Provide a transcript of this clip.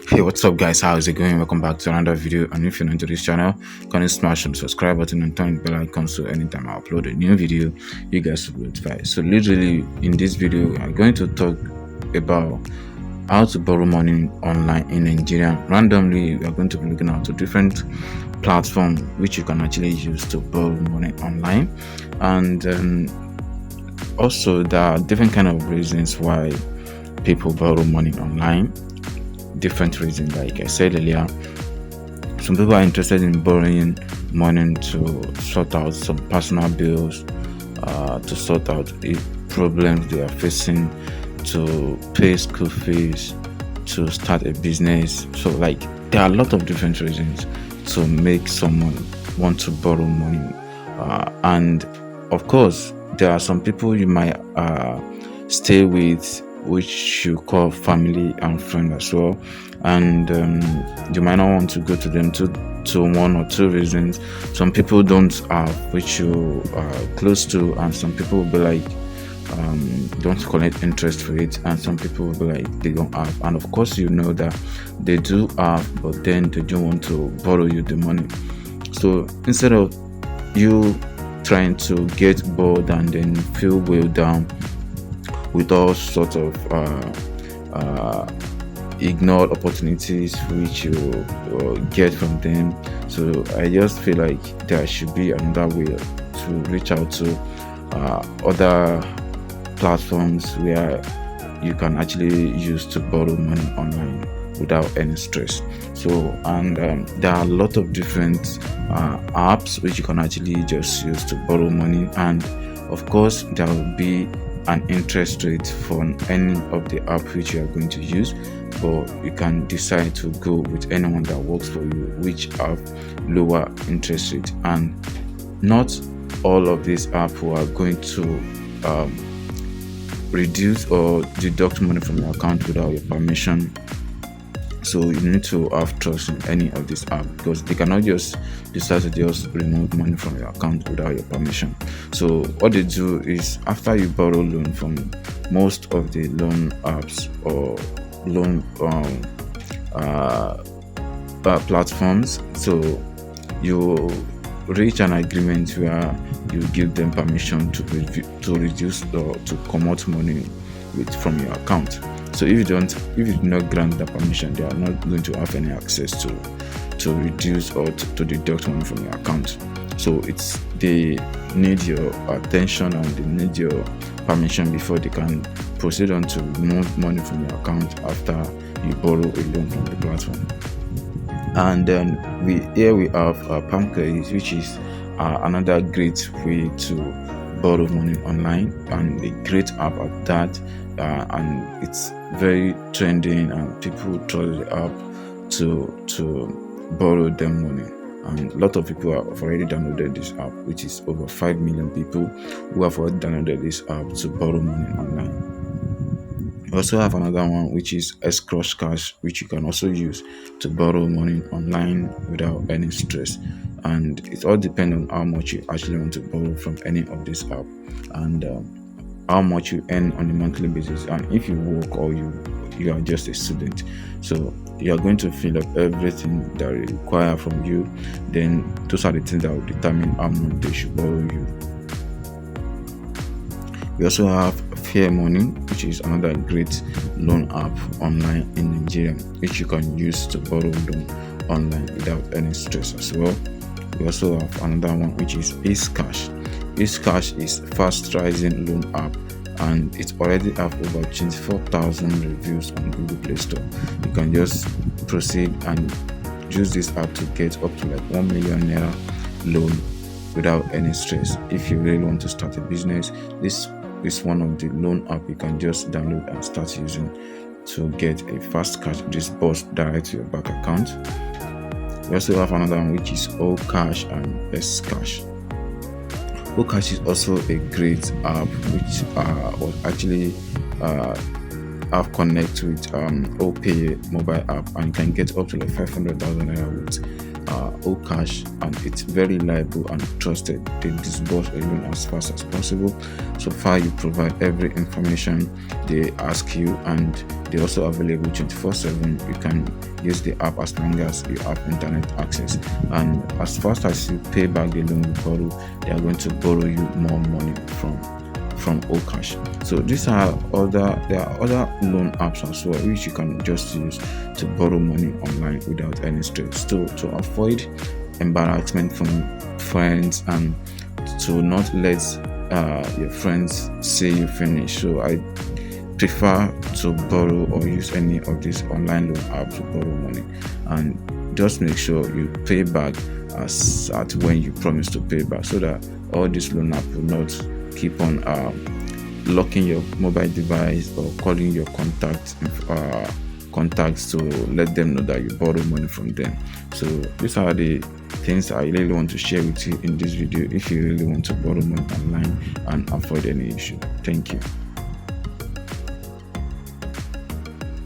Hey, what's up, guys? How is it going? Welcome back to another video. And if you're new to this channel, can you smash the subscribe button and turn the bell icon so anytime I upload a new video, you guys will be notified. So, literally, in this video, I'm going to talk about how to borrow money online in Nigeria. Randomly, we are going to be looking at two different platforms which you can actually use to borrow money online, and also there are different kind of reasons why people borrow money online. Different reasons, like I said earlier. Some people are interested in borrowing money to sort out some personal bills, to sort out problems they are facing, to pay school fees, to start a business. So, like, there are a lot of different reasons to make someone want to borrow money. And of course, there are some people you might stay with, which you call family and friend as well, and you might not want to go to them to one or two reasons. Some people don't have, which you are close to, and some people will be like, don't collect interest for it, and some people will be like, they don't have. And of course, you know that they do have, but then they don't want to borrow you the money. So instead of you trying to get bored and then feel well down with all sorts of ignored opportunities which you get from them. So I just feel like there should be another way to reach out to other platforms where you can actually use to borrow money online without any stress. So, and there are a lot of different apps which you can actually just use to borrow money, and of course there will be an interest rate for any of the app which you are going to use, but you can decide to go with anyone that works for you, which have lower interest rate. And not all of these apps are going to reduce or deduct money from your account without your permission. So you need to have trust in any of these apps, because they cannot just decide to just remove money from your account without your permission. So what they do is, after you borrow loan from most of the loan apps or loan platforms, so you reach an agreement where you give them permission to reduce or to come out money from your account. So if you do not grant the permission, they are not going to have any access to reduce or to deduct money from your account. So they need your attention and they need your permission before they can proceed on to remove money from your account after you borrow a loan from the platform. And then we have Pancake, which is another great way to borrow money online, and a great app at that. And it's very trending, and people trust the app to borrow them money. And a lot of people have already downloaded this app, which is over 5 million people who have already downloaded this app to borrow money online. We also have another one, which is Scratch Cash, which you can also use to borrow money online without any stress. And it all depends on how much you actually want to borrow from any of these apps, and how much you earn on a monthly basis, and if you work or you are just a student. So you are going to fill up everything that they require from you. Then those are the things that will determine how much they should borrow you. We also have Fair Money, which is another great loan app online in Nigeria, which you can use to borrow loan online without any stress as well. We also have another one, which is Cash. Cash is fast rising loan app, and it already have over 24,000 reviews on Google Play Store. You can just proceed and use this app to get up to like 1 million naira loan without any stress. If you really want to start a business, this is one of the loan app you can just download and start using to get a fast cash disbursed direct to your bank account. We also have another one, which is Cash and Cash. Cash is also a great app which was actually have connect with OPay mobile app, and you can get up to like 500,000 naira with Okash, and it's very reliable and trusted. They disburse a loan as fast as possible. So far, you provide every information they ask you, and they're also available 24/7. You can use the app as long as you have internet access, and as fast as you pay back the loan you borrow, they are going to borrow you more money from Okash. So there are other loan apps as well which you can just use to borrow money online without any stress. To avoid embarrassment from friends and to not let your friends say you finish. So I prefer to borrow or use any of these online loan apps to borrow money, and just make sure you pay back at when you promise to pay back, so that all this loan app will not keep on locking your mobile device or calling your contacts to let them know that you borrow money from them. So these are the things I really want to share with you in this video if you really want to borrow money online and avoid any issue. Thank you.